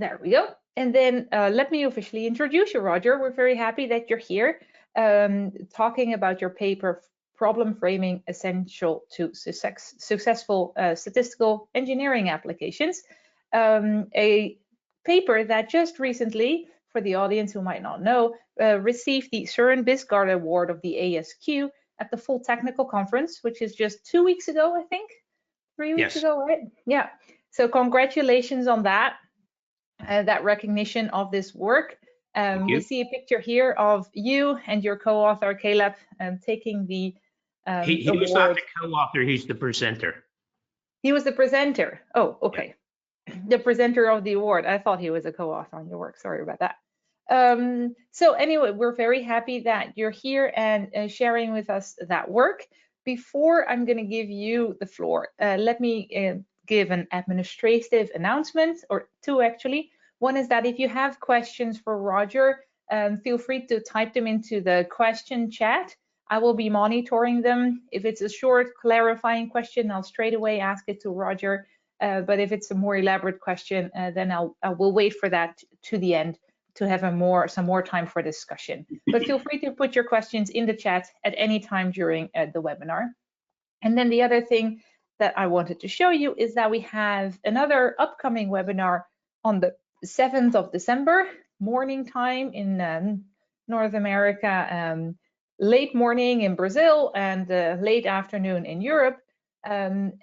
There we go. And then let me officially introduce you, Roger. We're very happy that you're here talking about your paper, Problem Framing Essential to Successful Statistical Engineering Applications. A paper that just recently, for the audience who might not know, received the Søren Bisgaard Award of the ASQ at the Full Technical Conference, which is just 2 weeks ago, I think. 3 weeks ago, right? Yeah. So congratulations on that. That recognition of this work. We see a picture here of you and your co-author Caleb taking the he award. Was not the co-author, he's the presenter. He was the presenter. Oh, okay. Yeah. The presenter of the award. I thought he was a co-author on your work. Sorry about that. So anyway, we're very happy that you're here and sharing with us that work. Before I'm going to give you the floor, let me give an administrative announcement, or two actually. One is that if you have questions for Roger, feel free to type them into the question chat. I will be monitoring them. If it's a short clarifying question, I'll straight away ask it to Roger. But if it's a more elaborate question, then I will wait for that to the end to have some more time for discussion. But feel free to put your questions in the chat at any time during the webinar. And then the other thing that I wanted to show you is that we have another upcoming webinar on the 7th of December, morning time in North America, late morning in Brazil, and late afternoon in Europe.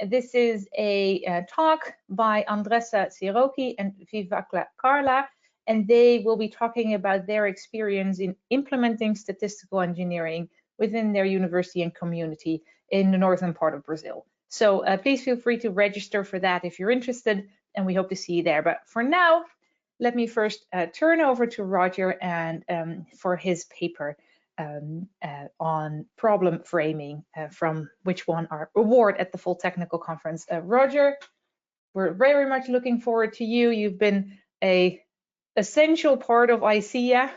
This is a talk by Andressa Siroki and Vivakla Karla, and they will be talking about their experience in implementing statistical engineering within their university and community in the northern part of Brazil. So please feel free to register for that if you're interested, and we hope to see you there. But for now, let me first turn over to Roger and for his paper on problem framing, from which won our award at the Full Technical Conference. Roger, we're very much looking forward to you. You've been an essential part of ISEA.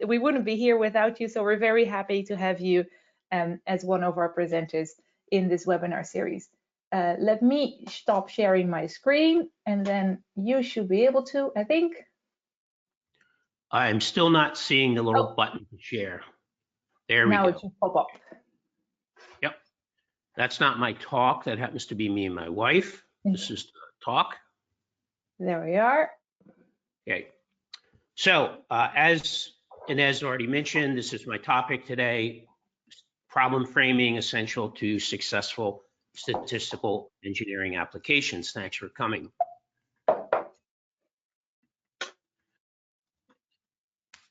We wouldn't be here without you, so we're very happy to have you as one of our presenters in this webinar series. Let me stop sharing my screen, and then you should be able to, I think. I'm still not seeing the little button to share. There we go. Now it should pop up. Yep. That's not my talk. That happens to be me and my wife. This is the talk. There we are. Okay. So as Inez already mentioned, this is my topic today, problem framing essential to successful statistical engineering applications. Thanks for coming.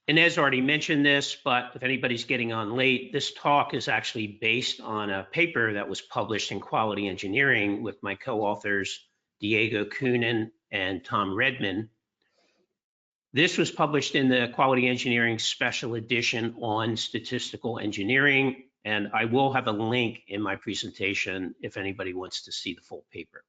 Inez already mentioned this, but if anybody's getting on late, this talk is actually based on a paper that was published in Quality Engineering with my co-authors, Diego Coonan and Tom Redman. This was published in the Quality Engineering Special Edition on Statistical Engineering, and I will have a link in my presentation if anybody wants to see the full paper.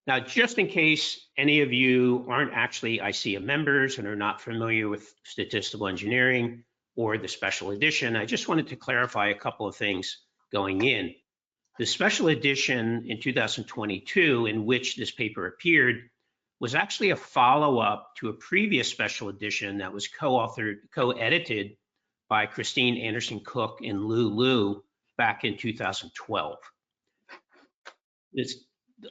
Now, just in case any of you aren't actually ISEA members and are not familiar with statistical engineering or the special edition, I just wanted to clarify a couple of things going in. The special edition in 2022, in which this paper appeared, was actually a follow-up to a previous special edition that was co-edited by Christine Anderson-Cook and Lou Liu back in 2012.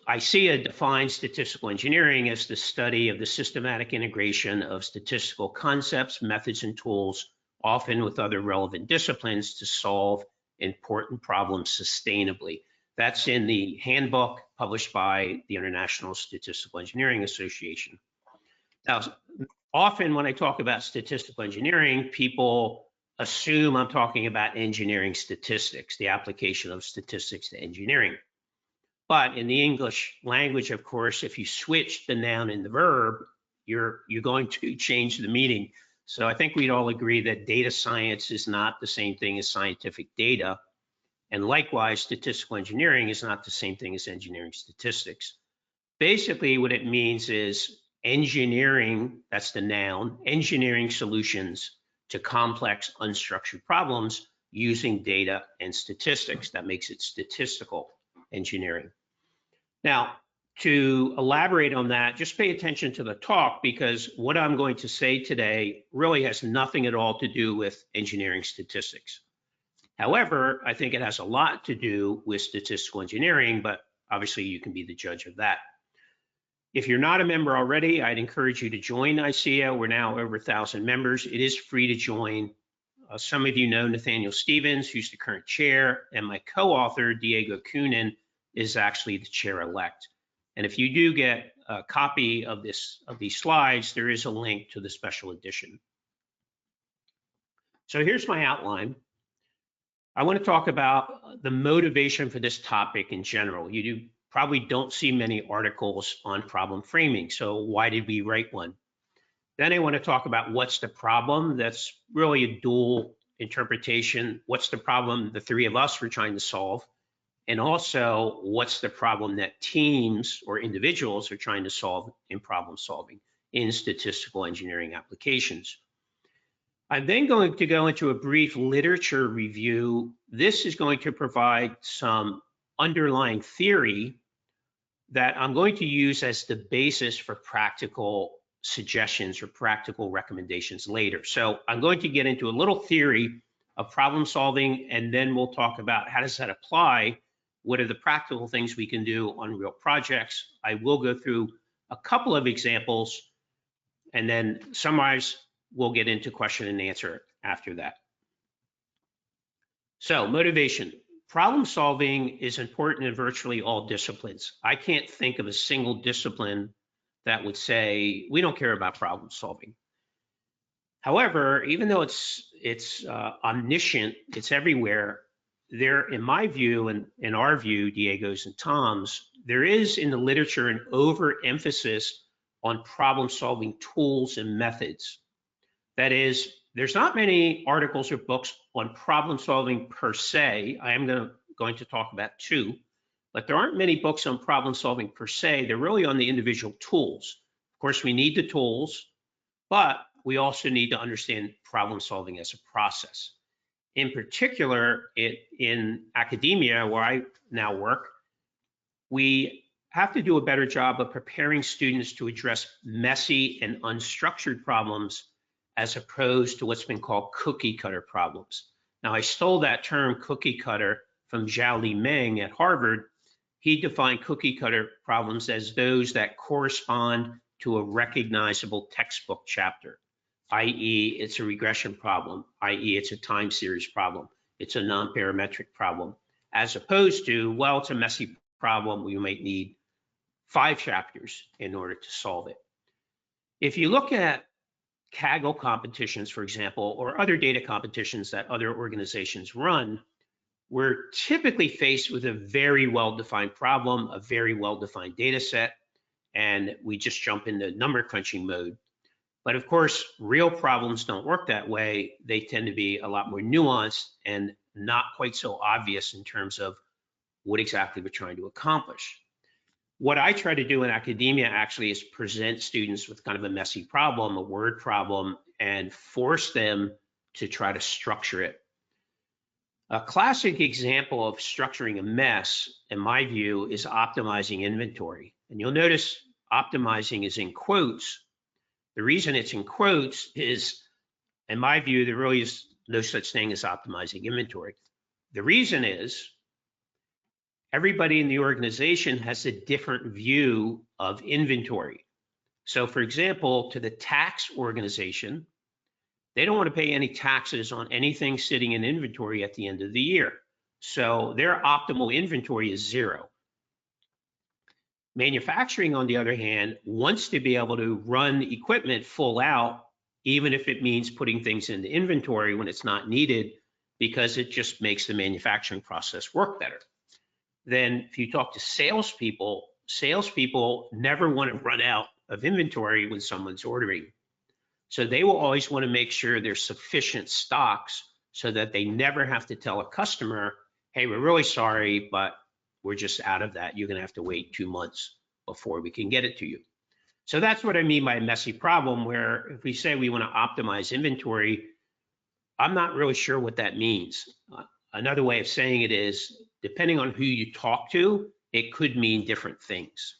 ISEA defines statistical engineering as the study of the systematic integration of statistical concepts, methods, and tools, often with other relevant disciplines, to solve important problems sustainably. That's in the handbook published by the International Statistical Engineering Association. Now, often when I talk about statistical engineering, people assume I'm talking about engineering statistics, the application of statistics to engineering. But in the English language, of course, if you switch the noun and the verb, you're going to change the meaning. So I think we'd all agree that data science is not the same thing as scientific data. And likewise, statistical engineering is not the same thing as engineering statistics. Basically, what it means is engineering, that's the noun, engineering solutions to complex unstructured problems using data and statistics. That makes it statistical engineering. Now, To elaborate on that, just pay attention to the talk, because what I'm going to say today really has nothing at all to do with engineering statistics. However, I think it has a lot to do with statistical engineering, but obviously you can be the judge of that. If you're not a member already, I'd encourage you to join ISEA. We're now over 1,000 members. It is free to join. Some of you know Nathaniel Stevens, who's the current chair, and my co-author, Diego Coonan, is actually the chair-elect. And if you do get a copy of these slides, there is a link to the special edition. So here's my outline. I want to talk about the motivation for this topic in general. You probably don't see many articles on problem framing, so why did we write one? Then I want to talk about what's the problem. That's really a dual interpretation. What's the problem the three of us were trying to solve? And also, what's the problem that teams or individuals are trying to solve in problem solving in statistical engineering applications? I'm then going to go into a brief literature review. This is going to provide some underlying theory that I'm going to use as the basis for practical suggestions or practical recommendations later. So I'm going to get into a little theory of problem solving, and then we'll talk about how does that apply? What are the practical things we can do on real projects? I will go through a couple of examples and then summarize. We'll get into question and answer after that. So motivation. Problem solving is important in virtually all disciplines. I can't think of a single discipline that would say, we don't care about problem solving. However, even though it's omniscient, it's everywhere, there, in my view, and in our view, Diego's and Tom's, there is in the literature an overemphasis on problem solving tools and methods. That is, there's not many articles or books on problem solving per se. I am going to talk about two, but there aren't many books on problem solving per se. They're really on the individual tools. Of course, we need the tools, but we also need to understand problem solving as a process. In particular, in academia, where I now work, we have to do a better job of preparing students to address messy and unstructured problems as opposed to what's been called cookie cutter problems. Now, I stole that term cookie cutter from Zhao Li Meng at Harvard. He defined cookie cutter problems as those that correspond to a recognizable textbook chapter, i.e. it's a regression problem, i.e. it's a time series problem, it's a non-parametric problem, as opposed to, well, it's a messy problem, we might need 5 chapters in order to solve it. If you look at Kaggle competitions, for example, or other data competitions that other organizations run, we're typically faced with a very well-defined problem, a very well-defined data set, and we just jump into number crunching mode. But of course, real problems don't work that way. They tend to be a lot more nuanced and not quite so obvious in terms of what exactly we're trying to accomplish. What I try to do in academia actually is present students with kind of a messy problem, a word problem, and force them to try to structure it. A classic example of structuring a mess, in my view, is optimizing inventory. And you'll notice optimizing is in quotes. The reason it's in quotes is, in my view, there really is no such thing as optimizing inventory. The reason is everybody in the organization has a different view of inventory. So for example, to the tax organization, they don't want to pay any taxes on anything sitting in inventory at the end of the year. So their optimal inventory is 0. Manufacturing, on the other hand, wants to be able to run equipment full out, even if it means putting things into inventory when it's not needed, because it just makes the manufacturing process work better. Then if you talk to salespeople, salespeople never want to run out of inventory when someone's ordering. So they will always want to make sure there's sufficient stocks so that they never have to tell a customer, hey, we're really sorry, but we're just out of that. You're going to have to wait 2 months before we can get it to you. So that's what I mean by a messy problem, where if we say we want to optimize inventory, I'm not really sure what that means. Another way of saying it is, depending on who you talk to, it could mean different things.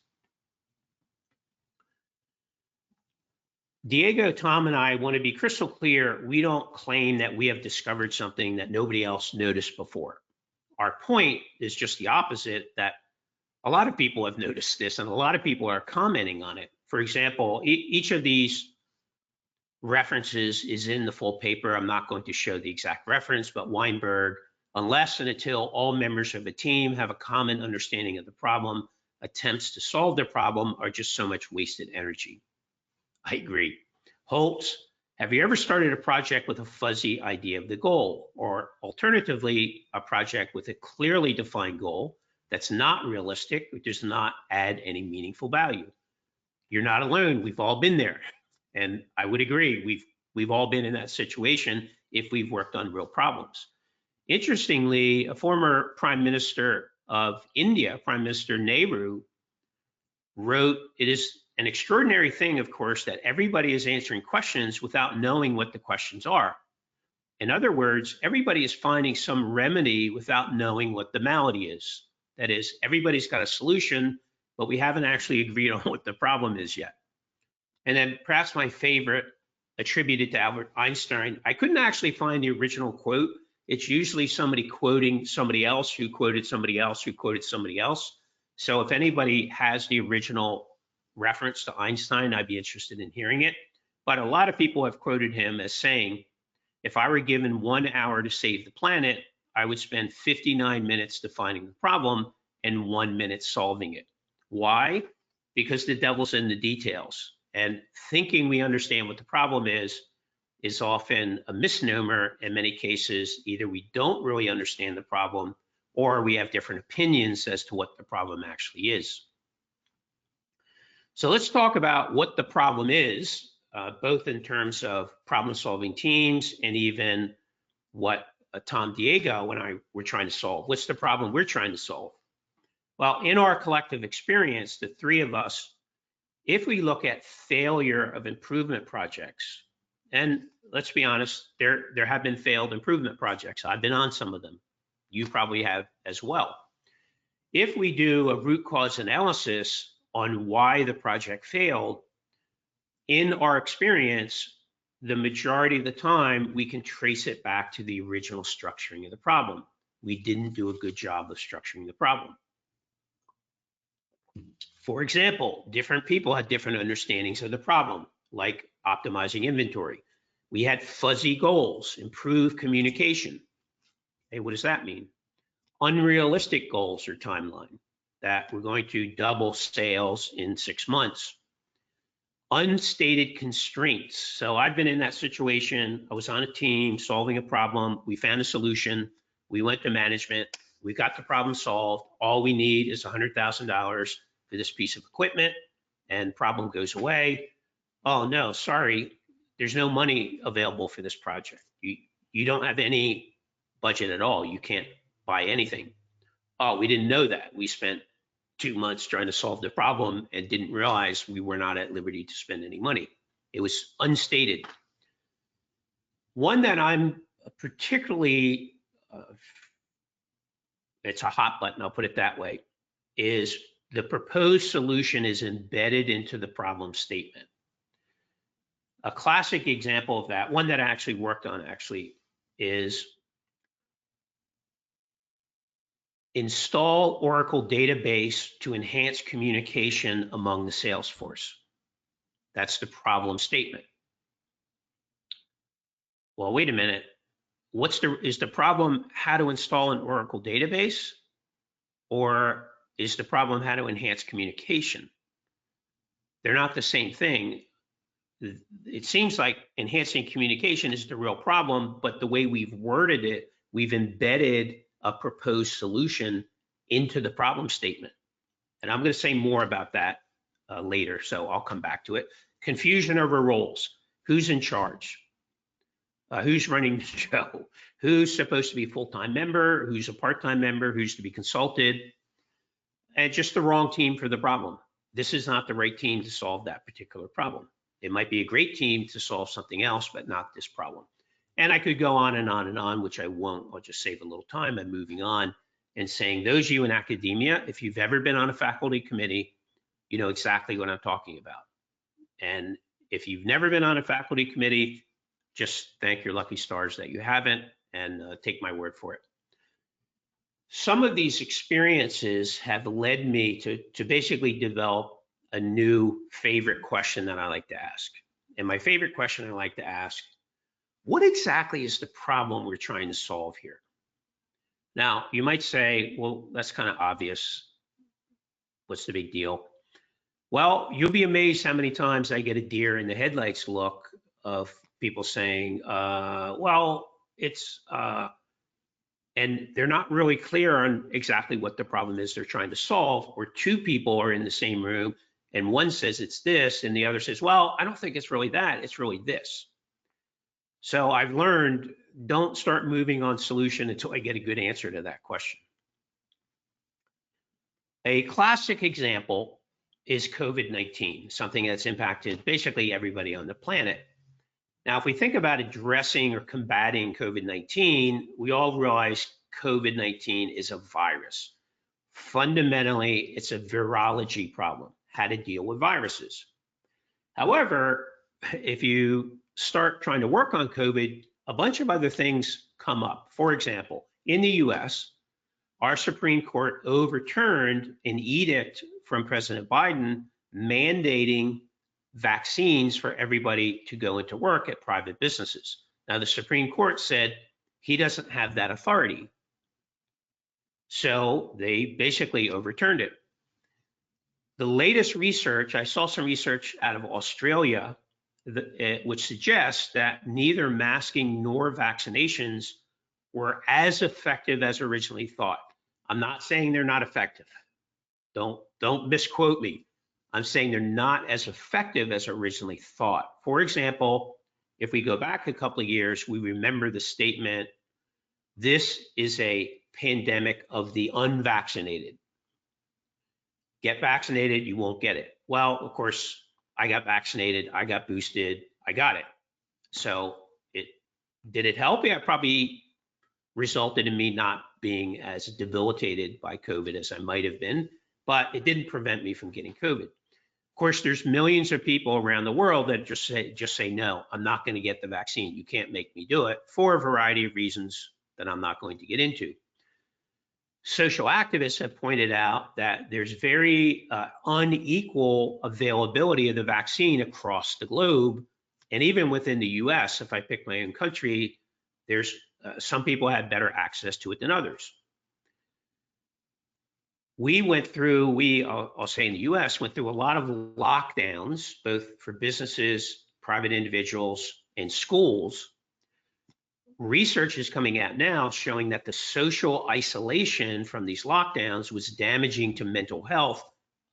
Diego, Tom, and I want to be crystal clear. We don't claim that we have discovered something that nobody else noticed before. Our point is just the opposite, that a lot of people have noticed this and a lot of people are commenting on it. For example, each of these references is in the full paper. I'm not going to show the exact reference, but Weinberg, unless and until all members of a team have a common understanding of the problem, attempts to solve the problem are just so much wasted energy. I agree. Holtz, have you ever started a project with a fuzzy idea of the goal, or alternatively, a project with a clearly defined goal that's not realistic, or does not add any meaningful value? You're not alone. We've all been there. And I would agree, we've all been in that situation if we've worked on real problems. Interestingly, a former Prime Minister of India, Prime Minister Nehru, wrote, "It is an extraordinary thing, of course, that everybody is answering questions without knowing what the questions are. In other words, everybody is finding some remedy without knowing what the malady is. That is, everybody's got a solution, but we haven't actually agreed on what the problem is yet." And then perhaps my favorite, attributed to Albert Einstein, I couldn't actually find the original quote. It's usually somebody quoting somebody else who quoted somebody else who quoted somebody else. So if anybody has the original reference to Einstein, I'd be interested in hearing it. But a lot of people have quoted him as saying, if I were given 1 hour to save the planet, I would spend 59 minutes defining the problem and 1 minute solving it. Why? Because the devil's in the details. And thinking we understand what the problem is often a misnomer in many cases. Either we don't really understand the problem or we have different opinions as to what the problem actually is. So let's talk about what the problem is, both in terms of problem-solving teams and even what Tom, Diego, and I were trying to solve. What's the problem we're trying to solve? Well, in our collective experience, the three of us, if we look at failure of improvement projects, and let's be honest, there have been failed improvement projects. I've been on some of them. You probably have as well. If we do a root cause analysis on why the project failed, in our experience, the majority of the time, we can trace it back to the original structuring of the problem. We didn't do a good job of structuring the problem. For example, different people had different understandings of the problem, like optimizing inventory. We had fuzzy goals, improved communication. Hey, what does that mean? Unrealistic goals or timeline, that we're going to double sales in 6 months. Unstated constraints. So I've been in that situation. I was on a team solving a problem. We found a solution. We went to management. We got the problem solved. All we need is $100,000 for this piece of equipment, and problem goes away. Oh no, sorry, there's no money available for this project. You don't have any budget at all. You can't buy anything. Oh, we didn't know that. We spent 2 months trying to solve the problem and didn't realize we were not at liberty to spend any money. It was unstated. One that I'm particularly, it's a hot button, I'll put it that way, is the proposed solution is embedded into the problem statement. A classic example of that, one that I actually worked on is install Oracle database to enhance communication among the sales force. That's the problem statement. Well, wait a minute. Is the problem how to install an Oracle database, or is the problem how to enhance communication? They're not the same thing. It seems like enhancing communication is the real problem, but the way we've worded it, we've embedded a proposed solution into the problem statement. And I'm going to say more about that later, so I'll come back to it. Confusion over roles. Who's in charge? Who's running the show? Who's supposed to be a full-time member? Who's a part-time member? Who's to be consulted? And just the wrong team for the problem. This is not the right team to solve that particular problem. It might be a great team to solve something else, but not this problem. And I could go on and on and on, which I won't. I'll just save a little time. I'm moving on and saying, those of you in academia, if you've ever been on a faculty committee, you know exactly what I'm talking about. And If you've never been on a faculty committee, just thank your lucky stars that you haven't, and take my word for it. Some of these experiences have led me to basically develop a new favorite question that I like to ask. And my favorite question I like to ask, what exactly is the problem we're trying to solve here? Now, you might say, well, that's kind of obvious. What's the big deal? Well, you'll be amazed how many times I get a deer in the headlights look of people saying, well, it's, and they're not really clear on exactly what the problem is they're trying to solve, or two people are in the same room and one says it's this and the other says, well, I don't think it's really that, it's really this. So I've learned, don't start moving on solution until I get a good answer to that question. A classic example is COVID-19, something that's impacted basically everybody on the planet. Now, if we think about addressing or combating COVID-19, we all realize COVID-19 is a virus. Fundamentally, it's a virology problem, how to deal with viruses. However, if you start trying to work on COVID, a bunch of other things come up. For example, in the US, our Supreme Court overturned an edict from President Biden mandating vaccines for everybody to go into work at private businesses. Now, the Supreme Court said he doesn't have that authority. So they basically overturned it. The latest research, I saw some research out of Australia, which suggests that neither masking nor vaccinations were as effective as originally thought. I'm not saying they're not effective. Don't misquote me. I'm saying they're not as effective as originally thought. For example, if we go back a couple of years, we remember the statement, this is a pandemic of the unvaccinated. Get vaccinated, you won't get it. Well, of course, I got vaccinated, I got boosted, I got it. So did it help? Yeah, it probably resulted in me not being as debilitated by COVID as I might have been, but it didn't prevent me from getting COVID. Of course, there's millions of people around the world that just say, no, I'm not going to get the vaccine. You can't make me do it for a variety of reasons that I'm not going to get into. Social activists have pointed out that there's very unequal availability of the vaccine across the globe. And even within the US, if I pick my own country, there's some people have better access to it than others. We went through, I'll say in the US, went through a lot of lockdowns, both for businesses, private individuals, and schools. Research is coming out now showing that the social isolation from these lockdowns was damaging to mental health,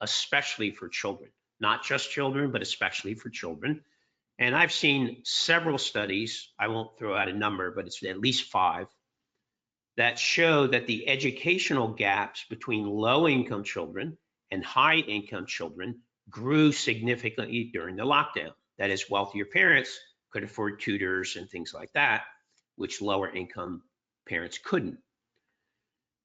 especially for children. Not just children, but especially for children. And I've seen several studies, I won't throw out a number, but it's at least 5, that show that the educational gaps between low-income children and high-income children grew significantly during the lockdown. That is, wealthier parents could afford tutors and things like that, which lower-income parents couldn't.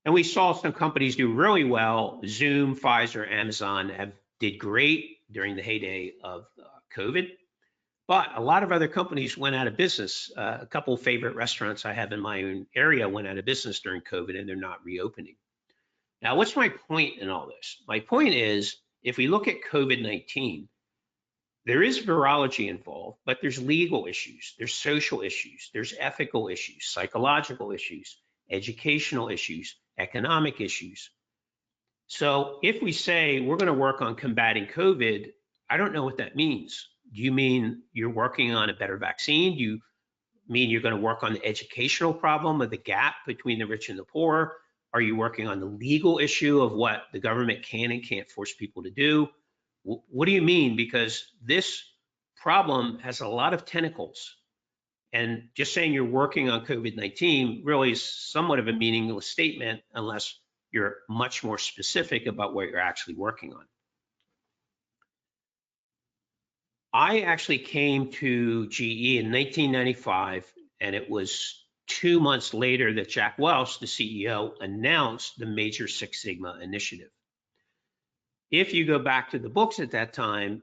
And we saw some companies do really well. Zoom, Pfizer, Amazon did great during the heyday of COVID. But a lot of other companies went out of business. A couple of favorite restaurants I have in my own area went out of business during COVID, and they're not reopening. Now, what's my point in all this? My point is, if we look at COVID-19, there is virology involved, but there's legal issues, there's social issues, there's ethical issues, psychological issues, educational issues, economic issues. So if we say we're going to work on combating COVID, I don't know what that means. Do you mean you're working on a better vaccine? Do you mean you're going to work on the educational problem of the gap between the rich and the poor? Are you working on the legal issue of what the government can and can't force people to do? What do you mean? Because this problem has a lot of tentacles. And just saying you're working on COVID-19 really is somewhat of a meaningless statement unless you're much more specific about what you're actually working on. I actually came to GE in 1995, and it was 2 months later that Jack Welch, the CEO, announced the major Six Sigma initiative. If you go back to the books at that time,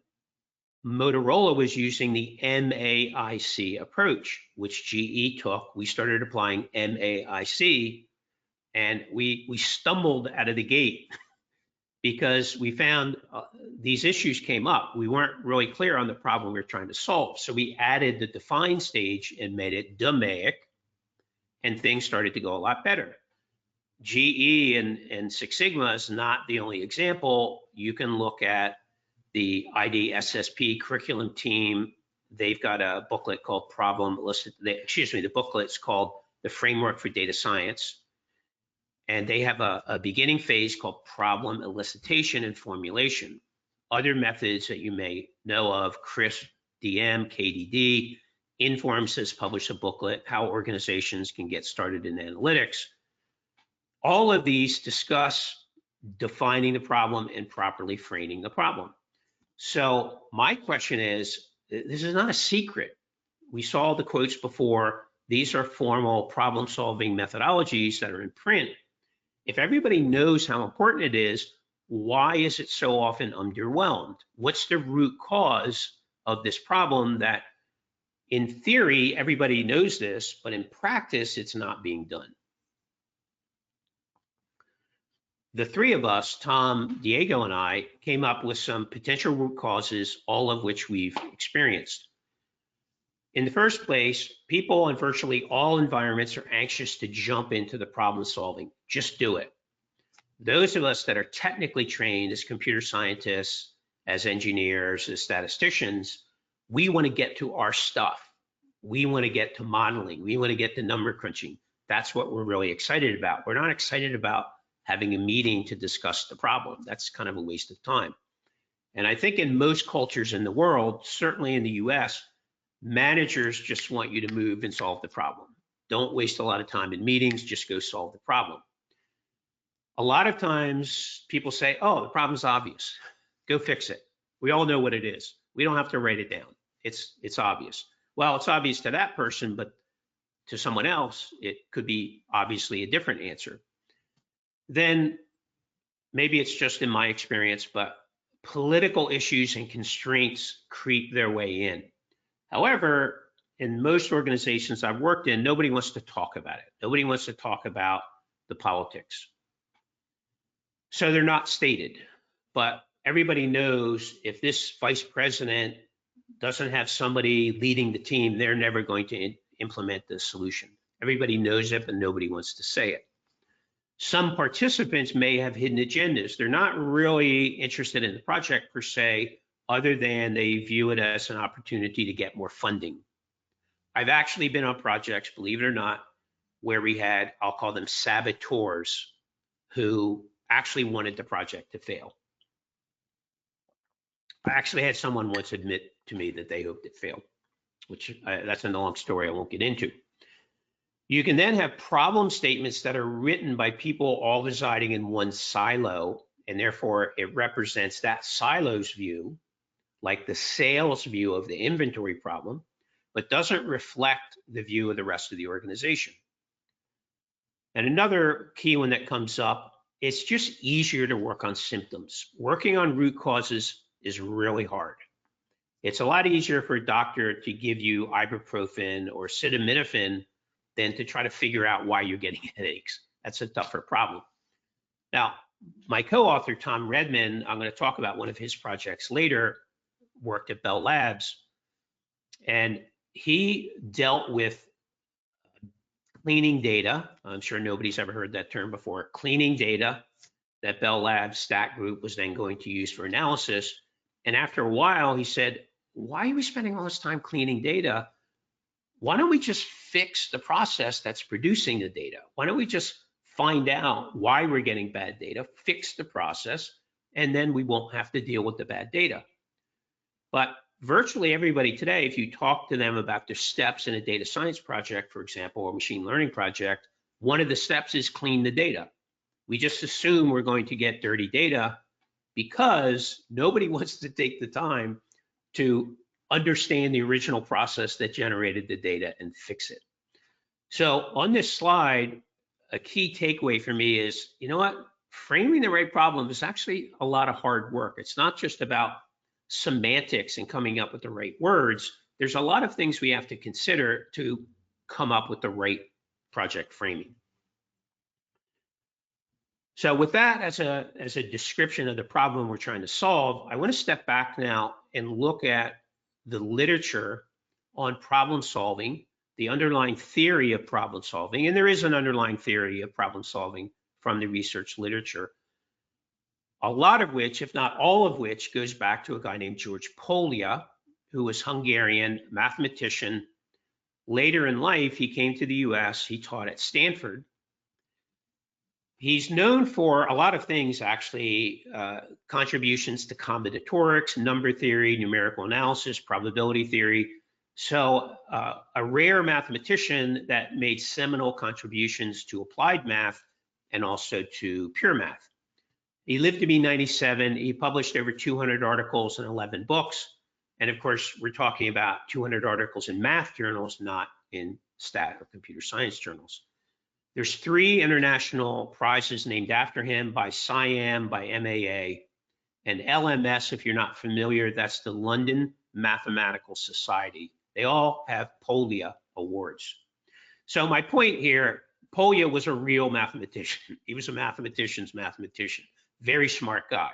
Motorola was using the MAIC approach, which GE took. We started applying MAIC, and we stumbled out of the gate because we found these issues came up. We weren't really clear on the problem we were trying to solve. So we added the define stage and made it DMAIC, and things started to go a lot better. GE and Six Sigma is not the only example. You can look at the IDSSP curriculum team. They've got a booklet called the booklet's called The Framework for Data Science. And they have a beginning phase called problem elicitation and formulation. Other methods that you may know of, CRISP, DM, KDD, Informs has published a booklet, How Organizations Can Get Started in Analytics. All of these discuss defining the problem and properly framing the problem. So my question is, this is not a secret. We saw the quotes before. These are formal problem-solving methodologies that are in print. If everybody knows how important it is, why is it so often underwhelmed? What's the root cause of this problem that, in theory, everybody knows this, but in practice, it's not being done? The three of us, Tom, Diego, and I, came up with some potential root causes, all of which we've experienced. In the first place, people in virtually all environments are anxious to jump into the problem solving. Just do it. Those of us that are technically trained as computer scientists, as engineers, as statisticians, we want to get to our stuff. We want to get to modeling. We want to get to number crunching. That's what we're really excited about. We're not excited about having a meeting to discuss the problem. That's kind of a waste of time. And I think in most cultures in the world, certainly in the US, managers just want you to move and solve the problem. Don't waste a lot of time in meetings, just go solve the problem. A lot of times people say, oh, the problem's obvious. Go fix it. We all know what it is. We don't have to write it down. It's obvious. Well, it's obvious to that person, but to someone else, it could be obviously a different answer. Then maybe it's just in my experience, but political issues and constraints creep their way in. However, in most organizations I've worked in, nobody wants to talk about it. Nobody wants to talk about the politics. So they're not stated, but everybody knows if this vice president doesn't have somebody leading the team, they're never going to implement the solution. Everybody knows it, but nobody wants to say it. Some participants may have hidden agendas. They're not really interested in the project per se, other than they view it as an opportunity to get more funding. I've actually been on projects, believe it or not, where we had, I'll call them saboteurs, who actually wanted the project to fail. I actually had someone once admit to me that they hoped it failed, which that's a long story I won't get into. You can then have problem statements that are written by people all residing in one silo, and therefore it represents that silo's view, like the sales view of the inventory problem, but doesn't reflect the view of the rest of the organization. And another key one that comes up, it's just easier to work on symptoms. Working on root causes is really hard. It's a lot easier for a doctor to give you ibuprofen or acetaminophen than to try to figure out why you're getting headaches. That's a tougher problem. Now, my co-author, Tom Redman, I'm going to talk about one of his projects later, worked at Bell Labs, and he dealt with cleaning data. I'm sure nobody's ever heard that term before. Cleaning data that Bell Labs Stat Group was then going to use for analysis. And after a while, he said, why are we spending all this time cleaning data? Why don't we just fix the process that's producing the data? Why don't we just find out why we're getting bad data, fix the process, and then we won't have to deal with the bad data. But virtually everybody today, if you talk to them about their steps in a data science project, for example, or machine learning project, one of the steps is clean the data. We just assume we're going to get dirty data because nobody wants to take the time to understand the original process that generated the data and fix it. So on this slide, a key takeaway for me is, you know what? Framing the right problem is actually a lot of hard work. It's not just about semantics and coming up with the right words, there's a lot of things we have to consider to come up with the right project framing. So with that as a description of the problem we're trying to solve, I want to step back now and look at the literature on problem solving, the underlying theory of problem solving, and there is an underlying theory of problem solving from the research literature, a lot of which, if not all of which, goes back to a guy named George Polya, who was Hungarian mathematician. Later in life, he came to the US, he taught at Stanford. He's known for a lot of things, actually, contributions to combinatorics, number theory, numerical analysis, probability theory. So a rare mathematician that made seminal contributions to applied math and also to pure math. He lived to be 97. He published over 200 articles and 11 books. And of course, we're talking about 200 articles in math journals, not in stat or computer science journals. There's 3 international prizes named after him by SIAM, by MAA, and LMS, if you're not familiar, that's the London Mathematical Society. They all have Polya awards. So my point here, Polya was a real mathematician. He was a mathematician's mathematician, very smart guy.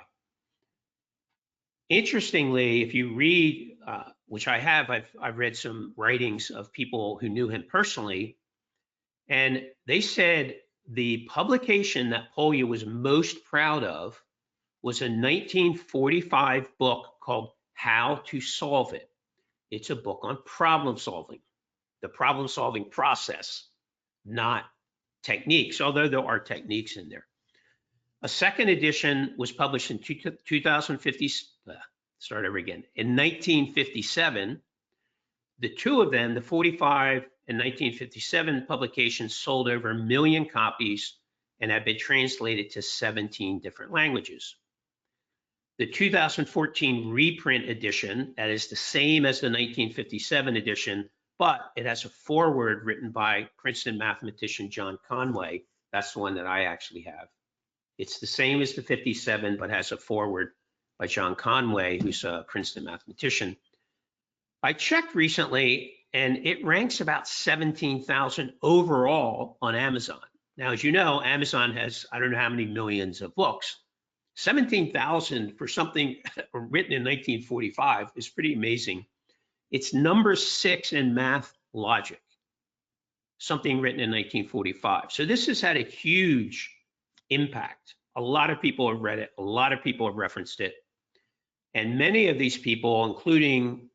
Interestingly, if you read, which I have, I've read some writings of people who knew him personally, and they said the publication that Polya was most proud of was a 1945 book called How to Solve It. It's a book on problem solving, the problem solving process, not techniques, although there are techniques in there. A second edition was published in 1957. The 2 of them, the 45 and 1957 publications, sold over 1 million copies and have been translated to 17 different languages. The 2014 reprint edition, that is the same as the 1957 edition, but it has a foreword written by Princeton mathematician John Conway. That's the one that I actually have. It's the same as the 57, but has a foreword by John Conway, who's a Princeton mathematician. I checked recently, and it ranks about 17,000 overall on Amazon. Now, as you know, Amazon has, I don't know how many millions of books. 17,000 for something written in 1945 is pretty amazing. It's number 6 in math logic, something written in 1945. So this has had a huge impact. A lot of people have read it. A lot of people have referenced it. And many of these people, including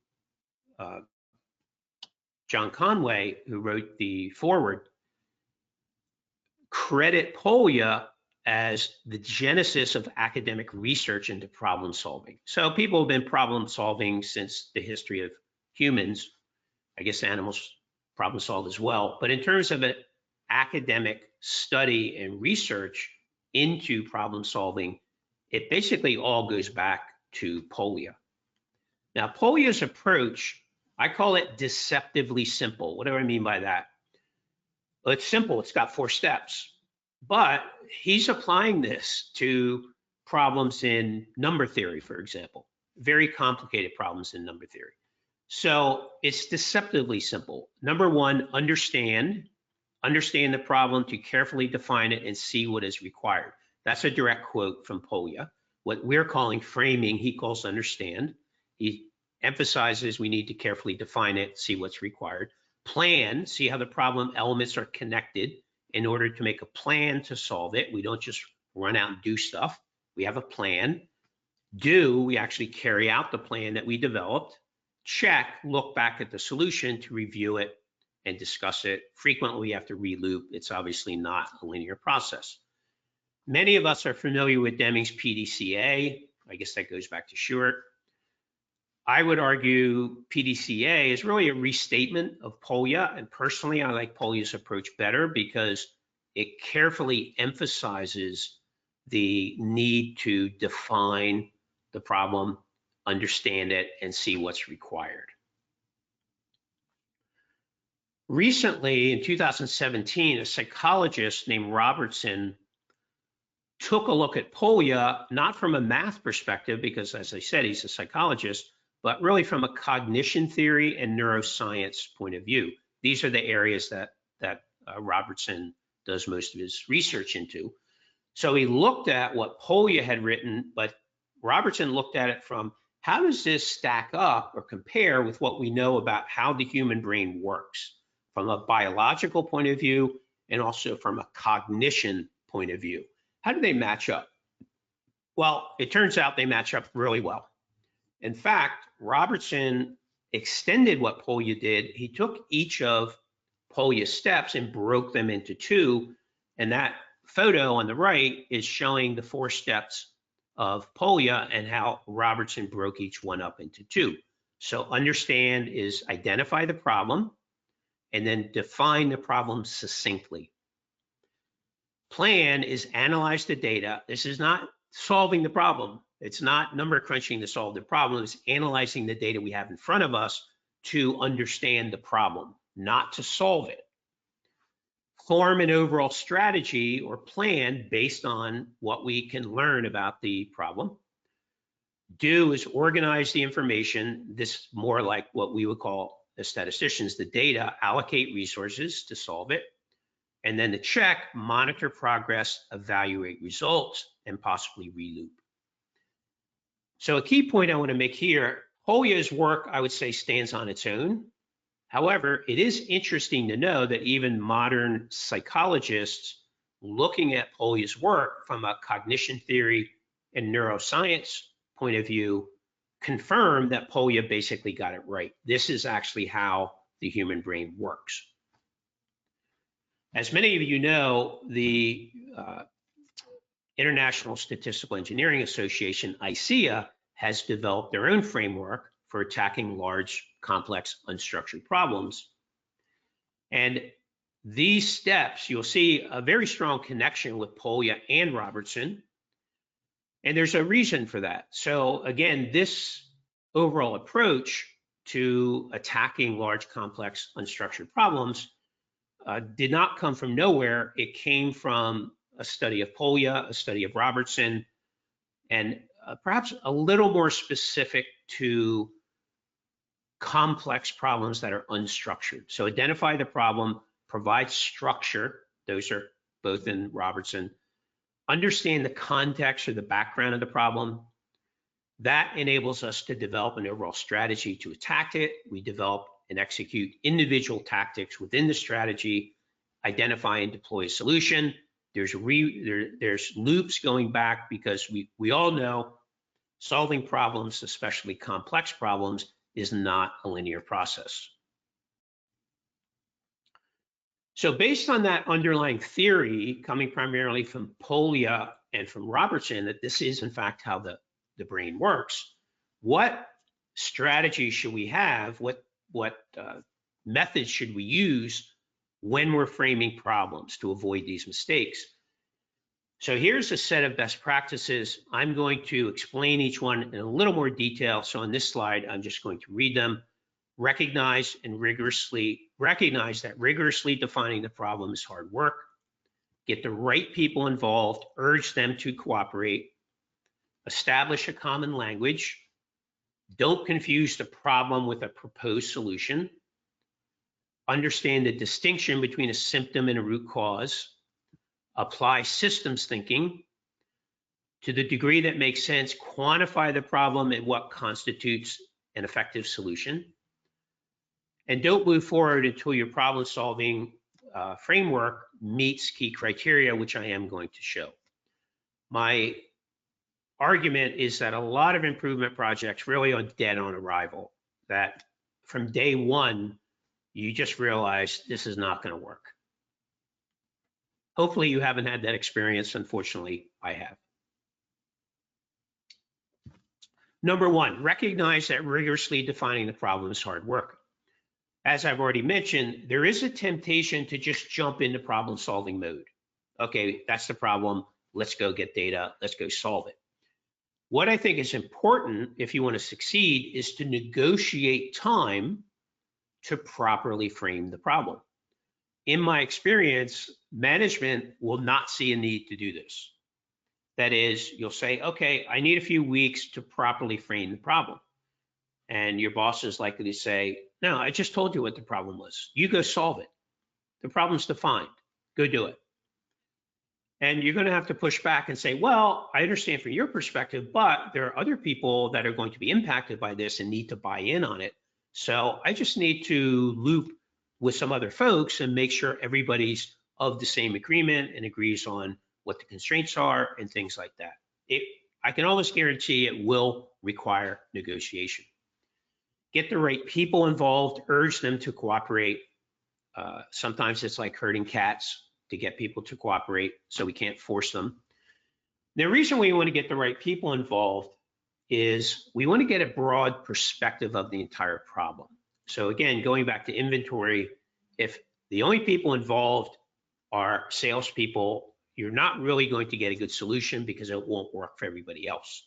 John Conway, who wrote the foreword, credit Polya as the genesis of academic research into problem solving. So people have been problem solving since the history of humans. I guess animals problem solve as well. But in terms of an academic study and research into problem solving, it basically all goes back to Polya. Now, Polya's approach, I call it deceptively simple. What do I mean by that? Well, it's simple. It's got 4 steps. But he's applying this to problems in number theory, for example, very complicated problems in number theory. So it's deceptively simple. Number 1, understand the problem to carefully define it and see what is required. That's a direct quote from Polya. What we're calling framing, he calls understand. He emphasizes we need to carefully define it, see what's required. Plan, see how the problem elements are connected in order to make a plan to solve it. We don't just run out and do stuff. We have a plan. Do, we actually carry out the plan that we developed. Check, look back at the solution to review it and discuss it. Frequently, we have to reloop. It's obviously not a linear process. Many of us are familiar with Deming's PDCA. I guess that goes back to Short. I would argue PDCA is really a restatement of Polya, and personally, I like Polya's approach better because it carefully emphasizes the need to define the problem, understand it, and see what's required. Recently, in 2017, a psychologist named Robertson took a look at Polya, not from a math perspective, because as I said, he's a psychologist, but really from a cognition theory and neuroscience point of view. These are the areas that Robertson does most of his research into. So he looked at what Polya had written, but Robertson looked at it from how does this stack up or compare with what we know about how the human brain works from a biological point of view and also from a cognition point of view. How do they match up? Well, it turns out they match up really well. In fact, Robertson extended what Polya did. He took each of Polya's steps and broke them into two, and that photo on the right is showing the 4 steps of Polya and how Robertson broke each one up into 2. So understand is identify the problem and then define the problem succinctly. Plan is analyze the data. This is not solving the problem. It's not number crunching to solve the problem. It's analyzing the data we have in front of us to understand the problem, not to solve it. Form an overall strategy or plan based on what we can learn about the problem. Do is organize the information. This is more like what we would call, as statisticians, the data, allocate resources to solve it. And then to check, monitor progress, evaluate results, and possibly reloop. So a key point I want to make here, Polya's work, I would say, stands on its own. However, it is interesting to know that even modern psychologists looking at Polya's work from a cognition theory and neuroscience point of view confirm that Polya basically got it right. This is actually how the human brain works. As many of you know, the International Statistical Engineering Association, ISEA, has developed their own framework for attacking large, complex, unstructured problems. And these steps, you'll see a very strong connection with Polya and Robertson. And there's a reason for that. So again, this overall approach to attacking large, complex, unstructured problems did not come from nowhere. It came from a study of Polya, a study of Robertson, and perhaps a little more specific to complex problems that are unstructured. So identify the problem, provide structure. Those are both in Robertson. Understand the context or the background of the problem. That enables us to develop an overall strategy to attack it. We develop and execute individual tactics within the strategy, identify and deploy a solution. There's loops going back because we all know solving problems, especially complex problems, is not a linear process. So based on that underlying theory, coming primarily from Polya and from Robertson, that this is in fact how the brain works, what strategy should we have? What methods should we use when we're framing problems to avoid these mistakes? So here's a set of best practices. I'm going to explain each one in a little more detail. So on this slide, I'm just going to read them. Recognize that rigorously defining the problem is hard work. Get the right people involved, urge them to cooperate. Establish a common language. Don't confuse the problem with a proposed solution. Understand the distinction between a symptom and a root cause. Apply systems thinking. To the degree that makes sense, quantify the problem and what constitutes an effective solution. And don't move forward until your problem-solving framework meets key criteria, which I am going to show. My argument is that a lot of improvement projects really are dead on arrival, that from day one, you just realize this is not going to work. Hopefully you haven't had that experience. Unfortunately, I have. Number one, recognize that rigorously defining the problem is hard work. As I've already mentioned, there is a temptation to just jump into problem-solving mode. Okay, that's the problem. Let's go get data. Let's go solve it. What I think is important if you want to succeed is to negotiate time to properly frame the problem. In my experience, management will not see a need to do this. That is, you'll say, okay, I need a few weeks to properly frame the problem. And your boss is likely to say, no, I just told you what the problem was. You go solve it. The problem's defined. Go do it. And you're going to have to push back and say, well, I understand from your perspective, but there are other people that are going to be impacted by this and need to buy in on it. So I just need to loop with some other folks and make sure everybody's of the same agreement and agrees on what the constraints are and things like that. I can almost guarantee it will require negotiation. Get the right people involved, urge them to cooperate. Sometimes it's like herding cats to get people to cooperate, so we can't force them. The reason we want to get the right people involved is we want to get a broad perspective of the entire problem. So again, going back to inventory, if the only people involved are salespeople, you're not really going to get a good solution because it won't work for everybody else.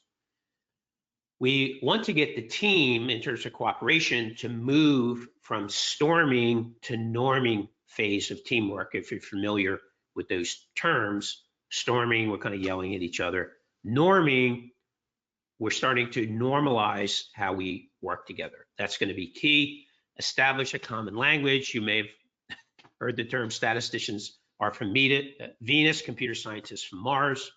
We want to get the team, in terms of cooperation, to move from storming to norming phase of teamwork. If you're familiar with those terms, storming, we're kind of yelling at each other. Norming, we're starting to normalize how we work together. That's going to be key. Establish a common language. You may have heard the term statisticians are from Venus, computer scientists from Mars.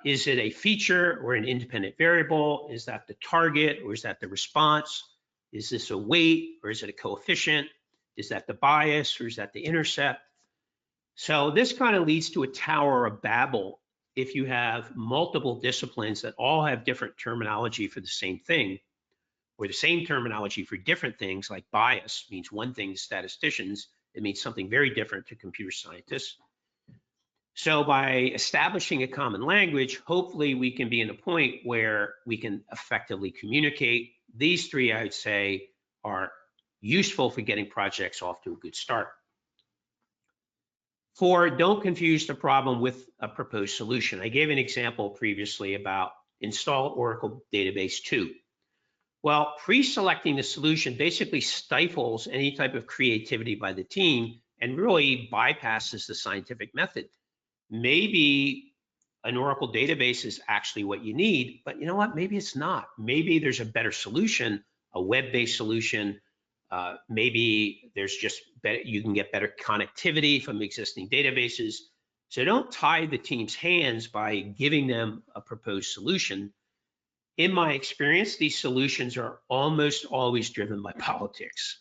Is it a feature or an independent variable? Is that the target or is that the response? Is this a weight or is it a coefficient? Is that the bias or is that the intercept? So this kind of leads to a Tower of Babel if you have multiple disciplines that all have different terminology for the same thing, or the same terminology for different things. Like bias means one thing to statisticians, it means something very different to computer scientists. So by establishing a common language, hopefully we can be in a point where we can effectively communicate. These three, I would say, are useful for getting projects off to a good start. 4, don't confuse the problem with a proposed solution. I gave an example previously about install Oracle Database 2. Well, pre-selecting the solution basically stifles any type of creativity by the team and really bypasses the scientific method. Maybe an Oracle database is actually what you need, but you know what? Maybe it's not. Maybe there's a better solution, a web-based solution. Maybe there's just better, you can get better connectivity from existing databases. So don't tie the team's hands by giving them a proposed solution. In my experience, these solutions are almost always driven by politics.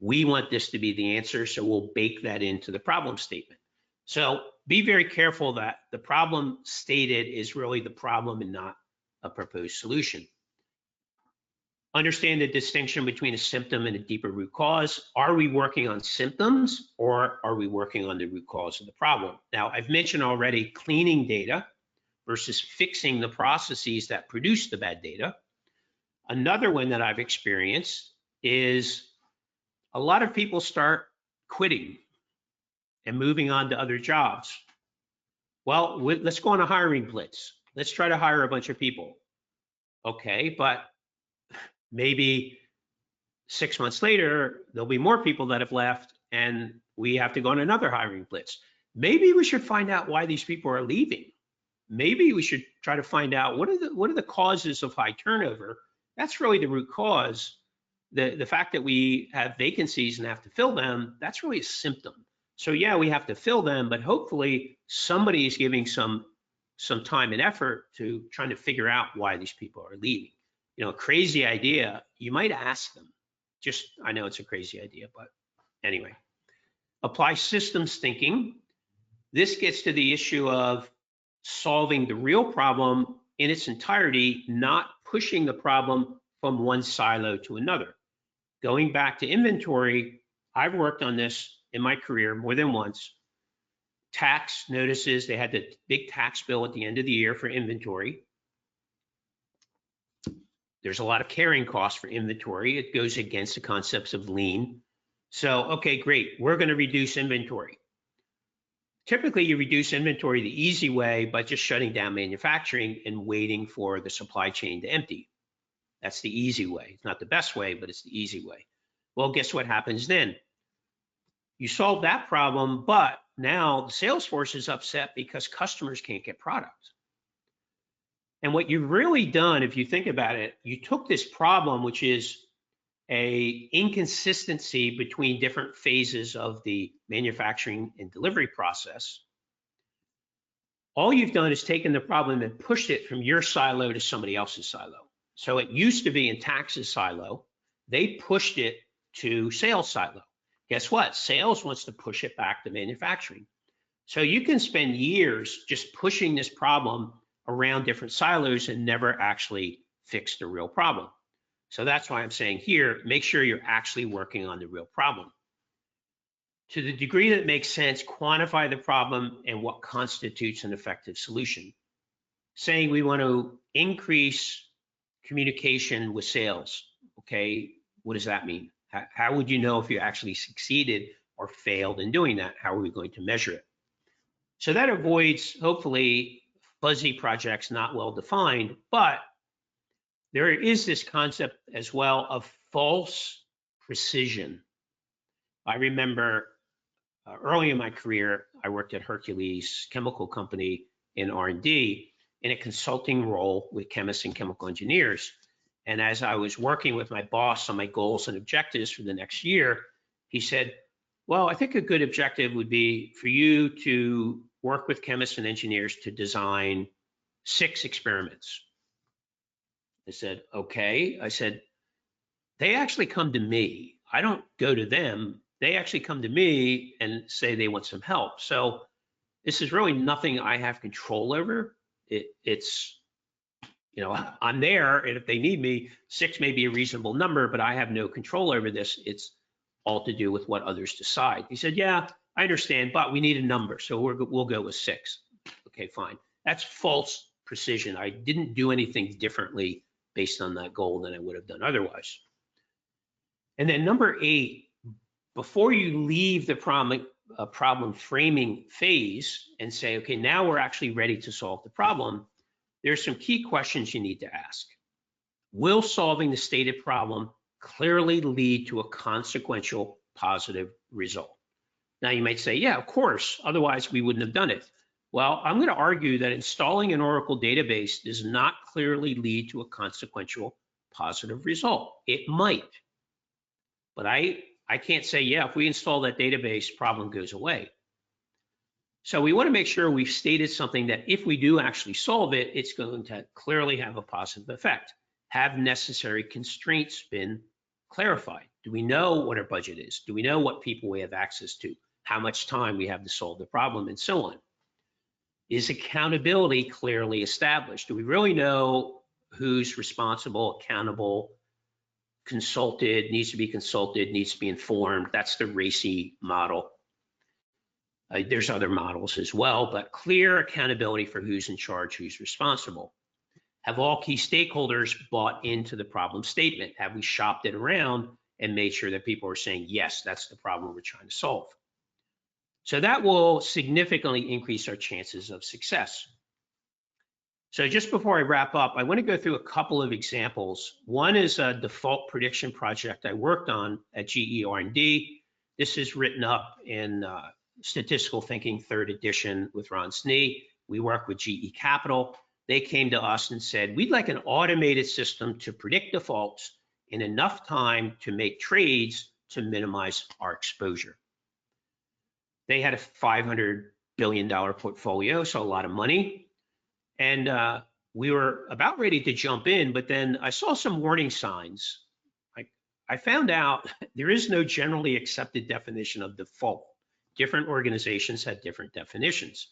We want this to be the answer, so we'll bake that into the problem statement. So be very careful that the problem stated is really the problem and not a proposed solution. Understand the distinction between a symptom and a deeper root cause. Are we working on symptoms or are we working on the root cause of the problem? Now, I've mentioned already cleaning data versus fixing the processes that produce the bad data. Another one that I've experienced is a lot of people start quitting and moving on to other jobs. Well, let's go on a hiring blitz. Let's try to hire a bunch of people. Okay, but maybe 6 months later, there'll be more people that have left and we have to go on another hiring blitz. Maybe we should find out why these people are leaving. Maybe we should try to find out what are the causes of high turnover. That's really the root cause. The fact that we have vacancies and have to fill them, that's really a symptom. So yeah, we have to fill them, but hopefully somebody is giving some time and effort to trying to figure out why these people are leaving. You know, a crazy idea, you might ask them. I know it's a crazy idea, but anyway. Apply systems thinking. This gets to the issue of solving the real problem in its entirety, not pushing the problem from one silo to another. Going back to inventory, I've worked on this in my career more than once. Tax notices, they had the big tax bill at the end of the year for inventory. There's a lot of carrying costs for inventory. It goes against the concepts of lean. So, okay, great, we're going to reduce inventory. Typically, you reduce inventory the easy way by just shutting down manufacturing and waiting for the supply chain to empty. That's the easy way. It's not the best way, but it's the easy way. Well, guess what happens then? You solve that problem, but now the sales force is upset because customers can't get product. And what you've really done, if you think about it, you took this problem, which is a inconsistency between different phases of the manufacturing and delivery process. All you've done is taken the problem and pushed it from your silo to somebody else's silo. So it used to be in taxes silo. They pushed it to sales silo. Guess what? Sales wants to push it back to manufacturing. So you can spend years just pushing this problem around different silos and never actually fix the real problem. So that's why I'm saying here, make sure you're actually working on the real problem. To the degree that makes sense, quantify the problem and what constitutes an effective solution. Saying we want to increase communication with sales, okay, what does that mean? How would you know if you actually succeeded or failed in doing that? How are we going to measure it? So that avoids, hopefully, fuzzy projects not well defined, but there is this concept as well of false precision. I remember early in my career, I worked at Hercules Chemical Company in R&D in a consulting role with chemists and chemical engineers. And as I was working with my boss on my goals and objectives for the next year, he said, well, I think a good objective would be for you to work with chemists and engineers to design 6 experiments. I said, okay. I said, they actually come to me. I don't go to them. They actually come to me and say they want some help. So this is really nothing I have control over. It's, you know, I'm there, and if they need me, 6 may be a reasonable number, but I have no control over this. It's all to do with what others decide. He said, yeah, I understand, but we need a number, so we'll go with 6. Okay, fine. That's false precision. I didn't do anything differently based on that goal than I would have done otherwise. And then number 8, before you leave the problem framing phase and say, okay, now we're actually ready to solve the problem, there's some key questions you need to ask. Will solving the stated problem clearly lead to a consequential positive result? Now you might say, yeah, of course, otherwise we wouldn't have done it. Well, I'm going to argue that installing an Oracle database does not clearly lead to a consequential positive result. It might, but I can't say, yeah, if we install that database, problem goes away. So we want to make sure we've stated something that if we do actually solve it, it's going to clearly have a positive effect. Have necessary constraints been clarified? Do we know what our budget is? Do we know what people we have access to? How much time we have to solve the problem, and so on? Is accountability clearly established? Do we really know who's responsible, accountable, consulted, needs to be informed? That's the RACI model. There's other models as well, but clear accountability for who's in charge, who's responsible. Have all key stakeholders bought into the problem statement? Have we shopped it around and made sure that people are saying, yes, that's the problem we're trying to solve? So that will significantly increase our chances of success. So just before I wrap up, I want to go through a couple of examples. One is a default prediction project I worked on at GE R&D. This is written up in Statistical Thinking 3rd edition with Ron Snee. We work with GE Capital. They came to us and said, we'd like an automated system to predict defaults in enough time to make trades to minimize our exposure. They had a $500 billion portfolio, so a lot of money. And we were about ready to jump in, but then I saw some warning signs. I found out there is no generally accepted definition of default. Different organizations have different definitions.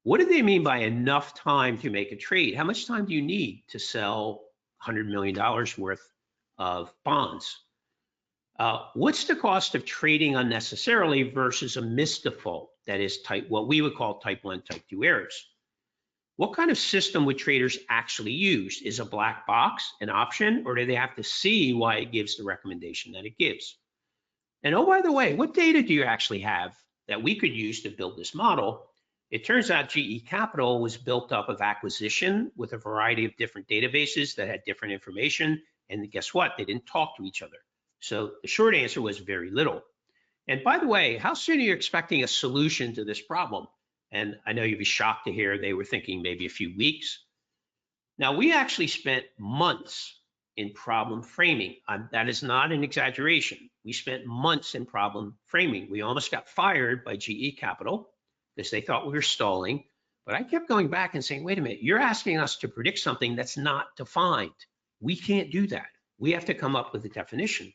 What do they mean by enough time to make a trade? How much time do you need to sell $100 million worth of bonds? What's the cost of trading unnecessarily versus a misdefault, that is what we would call type 1, type 2 errors? What kind of system would traders actually use? Is a black box an option, or do they have to see why it gives the recommendation that it gives? And oh, by the way, what data do you actually have that we could use to build this model? It turns out GE Capital was built up of acquisition with a variety of different databases that had different information, and guess what? They didn't talk to each other. So the short answer was very little. And by the way, how soon are you expecting a solution to this problem? And I know you'd be shocked to hear they were thinking maybe a few weeks. Now, we actually spent months in problem framing. That is not an exaggeration. We spent months in problem framing. We almost got fired by GE Capital because they thought we were stalling. But I kept going back and saying, wait a minute, you're asking us to predict something that's not defined. We can't do that. We have to come up with a definition.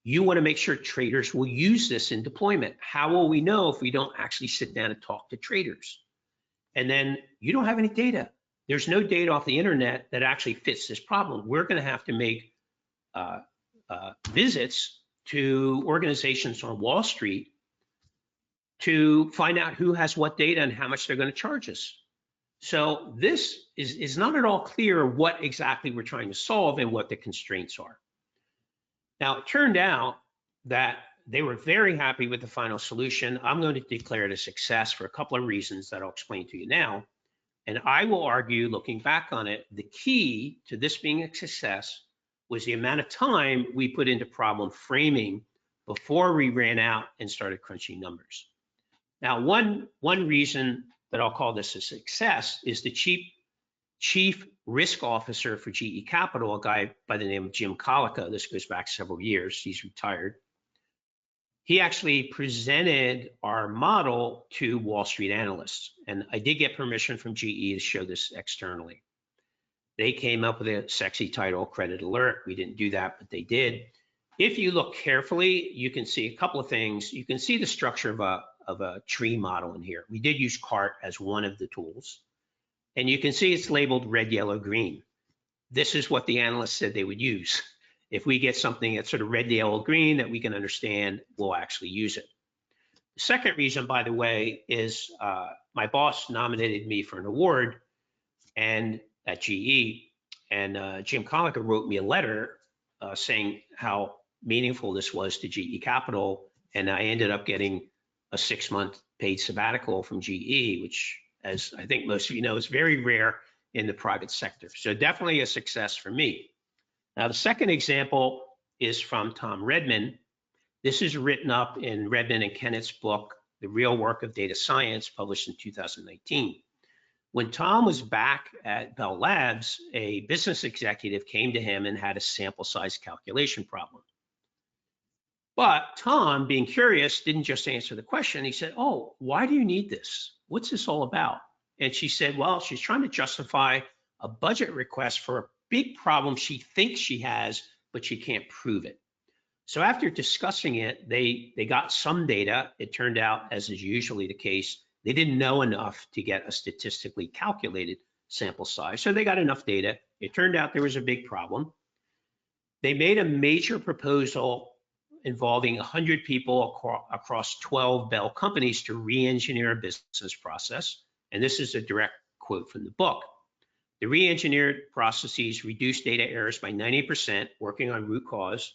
You want to make sure traders will use this in deployment. How will we know if we don't actually sit down and talk to traders? And then you don't have any data. There's no data off the internet that actually fits this problem. We're going to have to make visits to organizations on Wall Street to find out who has what data and how much they're going to charge us. So this is not at all clear what exactly we're trying to solve and what the constraints are. Now, it turned out that they were very happy with the final solution. I'm going to declare it a success for a couple of reasons that I'll explain to you now. And I will argue, looking back on it, the key to this being a success was the amount of time we put into problem framing before we ran out and started crunching numbers. Now, one reason that I'll call this a success is the chief risk officer for GE Capital, a guy by the name of Jim Colica. This goes back several years. He's retired. He actually presented our model to Wall Street analysts. And I did get permission from GE to show this externally. They came up with a sexy title, Credit Alert. We didn't do that, but they did. If you look carefully, you can see a couple of things. You can see the structure of a tree model in here. We did use CART as one of the tools. And you can see it's labeled red, yellow, green. This is what the analysts said they would use. If we get something that's sort of red, yellow, green that we can understand, we'll actually use it. The second reason, by the way, is my boss nominated me for an award and at GE, and Jim Colica wrote me a letter saying how meaningful this was to GE Capital, and I ended up getting a 6-month paid sabbatical from GE, which, as I think most of you know, is very rare in the private sector. So definitely a success for me. Now, the second example is from Tom Redman. This is written up in Redman and Kennett's book, The Real Work of Data Science, published in 2019. When Tom was back at Bell Labs, a business executive came to him and had a sample size calculation problem. But Tom, being curious, didn't just answer the question. He said, oh, why do you need this? What's this all about? And she said, well, she's trying to justify a budget request for a big problem she thinks she has, but she can't prove it. So after discussing it, they got some data. It turned out, as is usually the case, they didn't know enough to get a statistically calculated sample size. So they got enough data. It turned out there was a big problem. They made a major proposal involving 100 people across 12 Bell companies to re-engineer a business process. And this is a direct quote from the book. The re-engineered processes reduced data errors by 90%, working on root cause,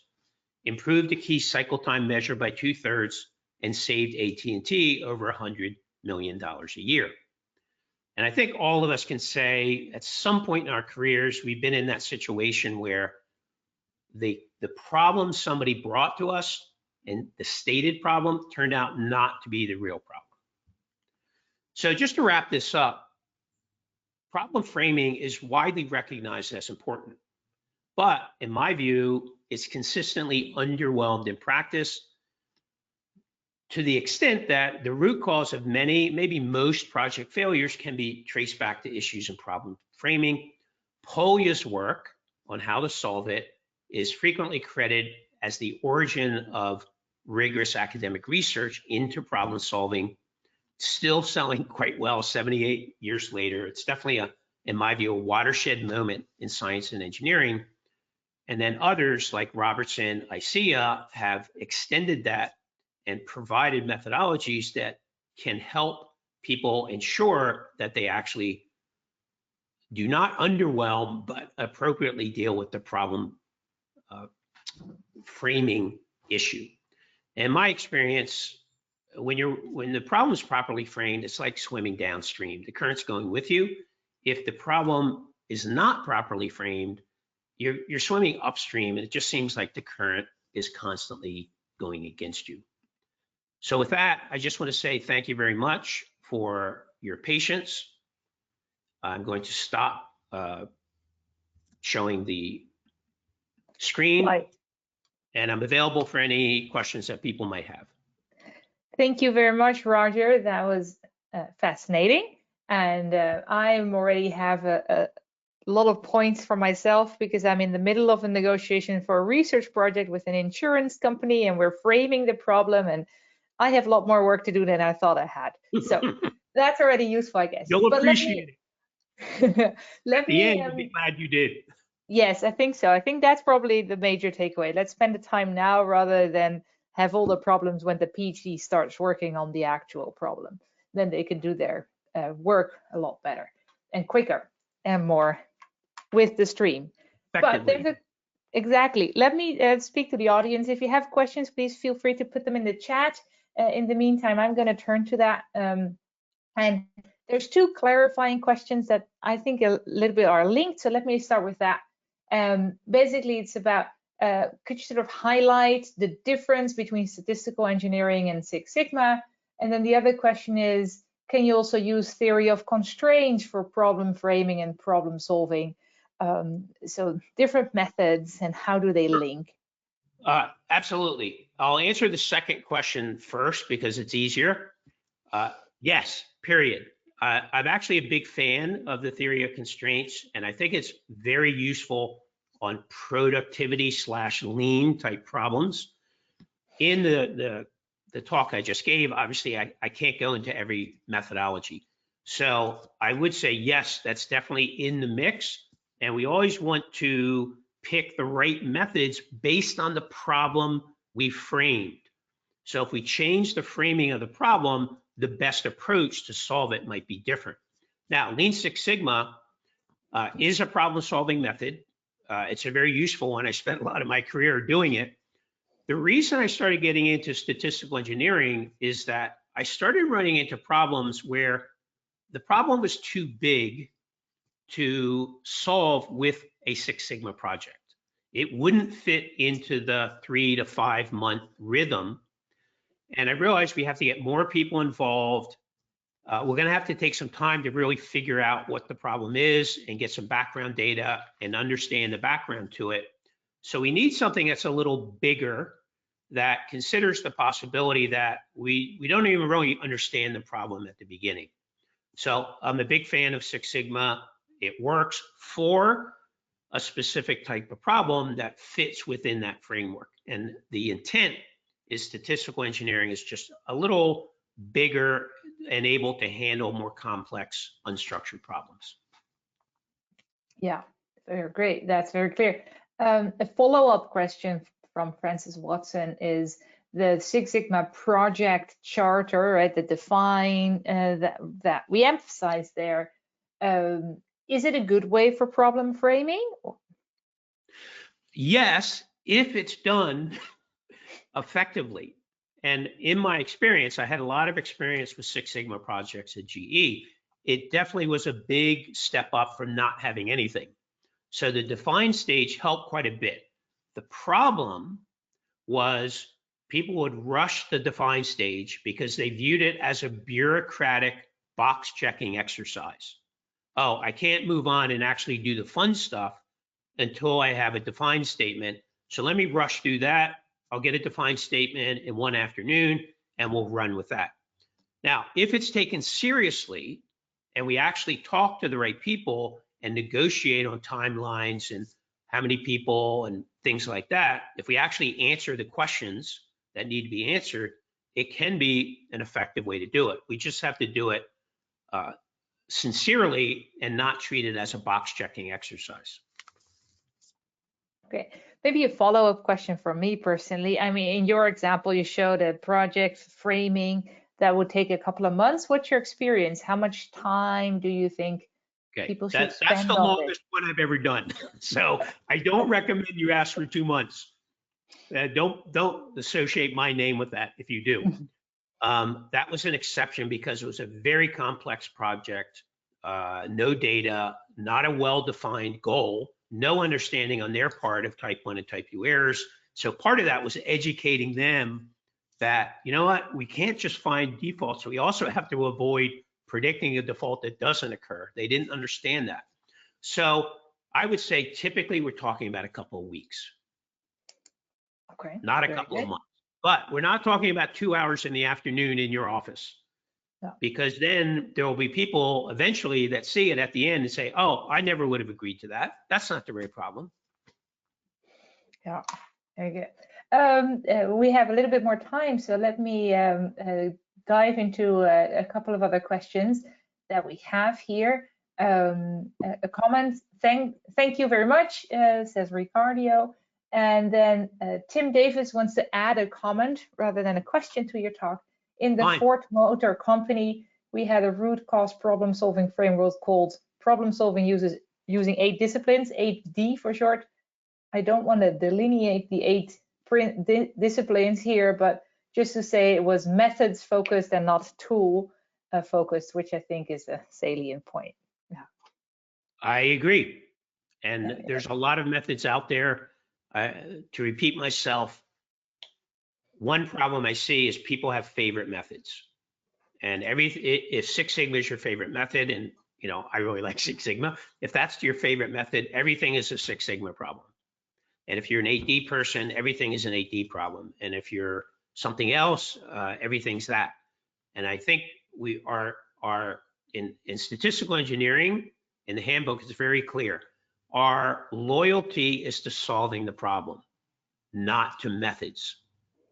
improved the key cycle time measure by 2/3, and saved AT&T over $100 million a year. And I think all of us can say at some point in our careers, we've been in that situation where the problem somebody brought to us and the stated problem turned out not to be the real problem. So just to wrap this up, problem framing is widely recognized as important, but in my view, it's consistently underwhelmed in practice to the extent that the root cause of many, maybe most project failures can be traced back to issues in problem framing. Polya's work on how to solve it is frequently credited as the origin of rigorous academic research into problem solving, still selling quite well 78 years later. It's definitely, in my view, a watershed moment in science and engineering. And then others like Robertson, ISEA have extended that and provided methodologies that can help people ensure that they actually do not underwhelm, but appropriately deal with the problem framing issue. In my experience, when the problem is properly framed, it's like swimming downstream. The current's going with you. If the problem is not properly framed, you're swimming upstream, and it just seems like the current is constantly going against you. So with that, I just want to say thank you very much for your patience. I'm going to stop showing the screen, Right. and I'm available for any questions that people might have. Thank you very much, Roger. That was fascinating. And I already have a lot of points for myself because I'm in the middle of a negotiation for a research project with an insurance company, and we're framing the problem, and I have a lot more work to do than I thought I had. So that's already useful, I guess. You'll But appreciate it. let At the end, me you'll be glad you did. yes, I think so. I think that's probably the major takeaway. Let's spend the time now rather than have all the problems when the PhD starts working on the actual problem. Then they can do their work a lot better and quicker and more with the stream. But there's exactly. Let me speak to the audience. If you have questions, please feel free to put them in the chat. In the meantime, I'm going to turn to that. And there's two clarifying questions that I think a little bit are linked. So let me start with that. Basically, it's about, could you sort of highlight the difference between statistical engineering and Six Sigma? And then the other question is, can you also use theory of constraints for problem framing and problem solving? So different methods and how do they link? Absolutely. I'll answer the second question first because it's easier. Yes, period. I'm actually a big fan of the theory of constraints, and I think it's very useful on productivity / lean type problems. In the talk I just gave, obviously I can't go into every methodology. So I would say, yes, that's definitely in the mix. And we always want to pick the right methods based on the problem we framed. So if we change the framing of the problem, the best approach to solve it might be different. Now, Lean Six Sigma is a problem-solving method. It's a very useful one. I spent a lot of my career doing it. The reason I started getting into statistical engineering is that I started running into problems where the problem was too big to solve with a Six Sigma project. It wouldn't fit into the 3 to 5 month rhythm. And I realized we have to get more people involved. We're going to have to take some time to really figure out what the problem is and get some background data and understand the background to it. So we need something that's a little bigger, that considers the possibility that we don't even really understand the problem at the beginning. So I'm a big fan of Six Sigma. It works for a specific type of problem that fits within that framework. And the intent is statistical engineering is just a little bigger and able to handle more complex unstructured problems. Yeah, very great. That's very clear. A follow-up question from Francis Watson is the Six Sigma project charter, right? The define that we emphasize there. Is it a good way for problem framing? Yes, if it's done effectively. And in my experience, I had a lot of experience with Six Sigma projects at GE. It definitely was a big step up from not having anything. So the define stage helped quite a bit. The problem was people would rush the define stage because they viewed it as a bureaucratic box checking exercise. Oh, I can't move on and actually do the fun stuff until I have a defined statement. So let me rush through that. I'll get a defined statement in one afternoon and we'll run with that. Now, if it's taken seriously and we actually talk to the right people and negotiate on timelines and how many people and things like that, if we actually answer the questions that need to be answered, it can be an effective way to do it. We just have to do it sincerely and not treat it as a box checking exercise. Okay, maybe a follow-up question from me personally. I mean, in your example, you showed a project framing that would take a couple of months. What's your experience? How much time do you think people should spend on it? That's the longest one I've ever done. So I don't recommend you ask for 2 months. Don't associate my name with that if you do. That was an exception because it was a very complex project, no data, not a well-defined goal, no understanding on their part of type 1 and type 2 errors. So part of that was educating them that, you know what, we can't just find defaults. We also have to avoid predicting a default that doesn't occur. They didn't understand that. So I would say typically we're talking about a couple of weeks, Okay. not a Very couple good. of months. But we're not talking about 2 hours in the afternoon in your office. No. Because then there will be people eventually that see it at the end and say, oh, I never would have agreed to that. That's not the real problem. Yeah, very good. We have a little bit more time, so let me dive into a couple of other questions that we have here. A comment, thank you very much, says Ricardo. And then Tim Davis wants to add a comment rather than a question to your talk. In the Fine. Ford Motor Company, we had a root cause problem solving framework called problem solving using 8 disciplines, 8D for short. I don't want to delineate the 8 disciplines here, but just to say it was methods focused and not tool focused, which I think is a salient point. Yeah. I agree. And there's a lot of methods out there. To repeat myself, one problem I see is people have favorite methods. And if Six Sigma is your favorite method, and you know, I really like Six Sigma, if that's your favorite method, everything is a Six Sigma problem. And if you're an 8D person, everything is an 8D problem. And if you're something else, everything's that. And I think we are in statistical engineering, in the handbook, it's very clear. Our loyalty is to solving the problem, not to methods.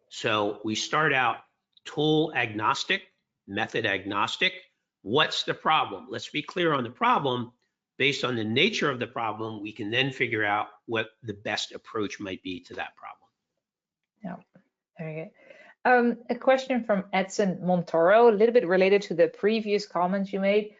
So we start out tool agnostic, method agnostic. What's the problem? Let's be clear on the problem. Based on the nature of the problem, we can then figure out what the best approach might be to that problem. Yeah, very good. A question from Edson Montoro, a little bit related to the previous comments you made,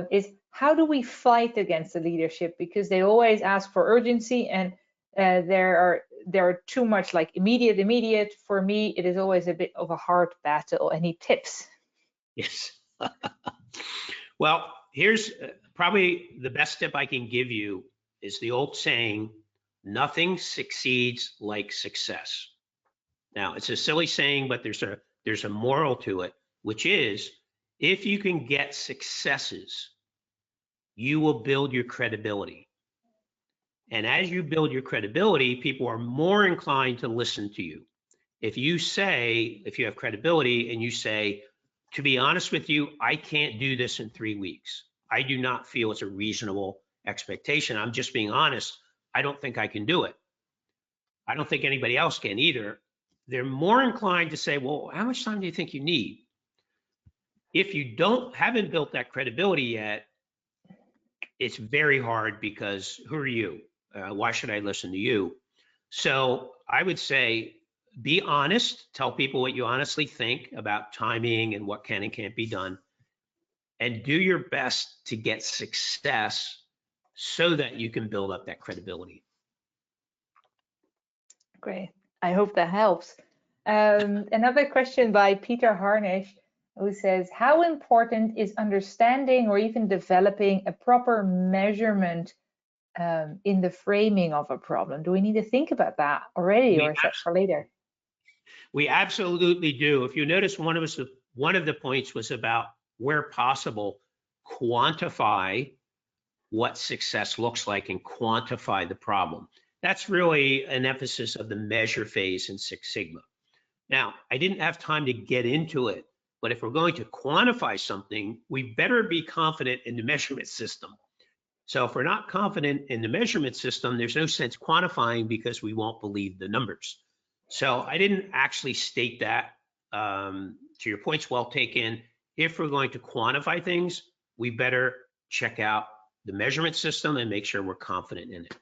is how do we fight against the leadership? Because they always ask for urgency, and there are too much like immediate. For me, it is always a bit of a hard battle. Any tips? Yes. Well, here's probably the best tip I can give you is the old saying, nothing succeeds like success. Now, it's a silly saying, but there's a moral to it, which is if you can get successes, you will build your credibility. And as you build your credibility, people are more inclined to listen to you. If you have credibility and you say, to be honest with you, I can't do this in 3 weeks. I do not feel it's a reasonable expectation. I'm just being honest. I don't think I can do it. I don't think anybody else can either. They're more inclined to say, well, how much time do you think you need? If you haven't built that credibility yet, it's very hard because who are you? Why should I listen to you? So I would say, be honest, tell people what you honestly think about timing and what can and can't be done, and do your best to get success so that you can build up that credibility. Great. I hope that helps. Another question by Peter Harnish, who says, how important is understanding or even developing a proper measurement in the framing of a problem? Do we need to think about that already, or is that for later? We absolutely do. If you notice, one of the points was about, where possible, quantify what success looks like and quantify the problem. That's really an emphasis of the measure phase in Six Sigma. Now, I didn't have time to get into it, but if we're going to quantify something, we better be confident in the measurement system. So if we're not confident in the measurement system, there's no sense quantifying because we won't believe the numbers. So I didn't actually state that. To your point's well taken. If we're going to quantify things, we better check out the measurement system and make sure we're confident in it.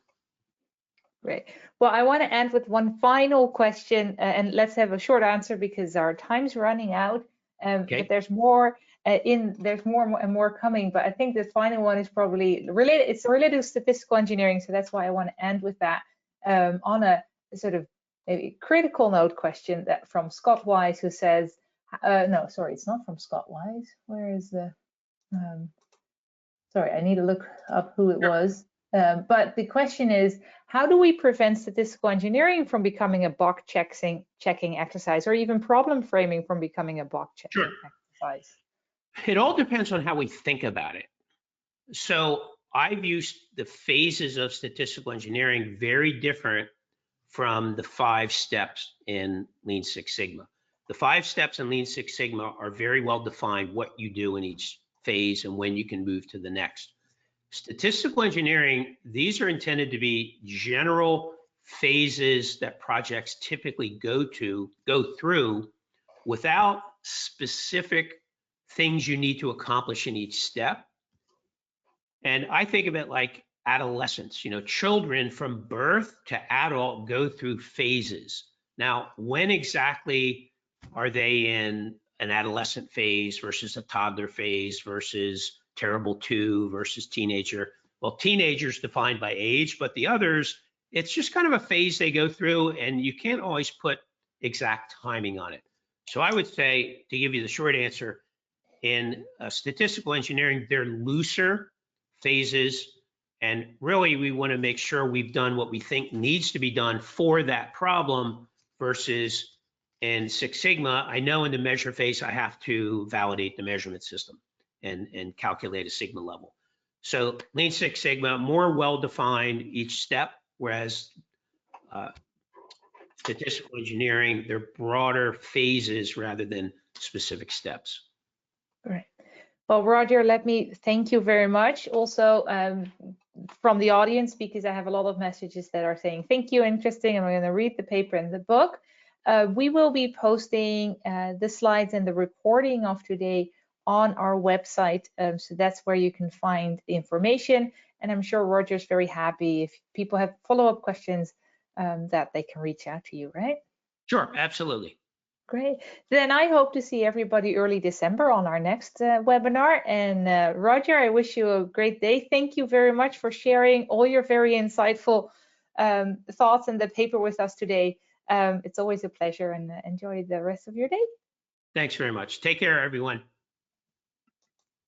Great. Well, I want to end with one final question, and let's have a short answer because our time's running out. Okay. But there's more there's more and more coming. But I think the final one is probably related. It's related to statistical engineering, so that's why I want to end with that on a sort of maybe critical note question that from Scott Wise, who says, no, sorry, it's not from Scott Wise. Where is the? Sorry, I need to look up who it was. But the question is, how do we prevent statistical engineering from becoming a box checking exercise, or even problem framing from becoming a box checking Sure. exercise? It all depends on how we think about it. So I've used the phases of statistical engineering very different from the 5 steps in Lean Six Sigma. The 5 steps in Lean Six Sigma are very well defined what you do in each phase and when you can move to the next. Statistical engineering, these are intended to be general phases that projects typically go through without specific things you need to accomplish in each step. And I think of it like adolescence. Children from birth to adult go through phases. Now, when exactly are they in an adolescent phase versus a toddler phase versus terrible 2 versus teenager? Well, teenagers defined by age, but the others, it's just kind of a phase they go through, and you can't always put exact timing on it. So I would say, to give you the short answer, in statistical engineering, they're looser phases, and really we want to make sure we've done what we think needs to be done for that problem, versus in Six Sigma, I know in the measure phase I have to validate the measurement system and calculate a sigma level. So Lean Six Sigma, more well-defined each step, whereas statistical engineering, they're broader phases rather than specific steps. Great. Well, Roger, let me thank you very much. Also, from the audience, because I have a lot of messages that are saying thank you, interesting, and we're going to read the paper and the book. We will be posting the slides and the recording of today on our website. So that's where you can find the information. And I'm sure Roger's very happy if people have follow-up questions that they can reach out to you, right? Sure, absolutely. Great. Then I hope to see everybody early December on our next webinar. And Roger, I wish you a great day. Thank you very much for sharing all your very insightful thoughts and the paper with us today. It's always a pleasure, and enjoy the rest of your day. Thanks very much. Take care, everyone.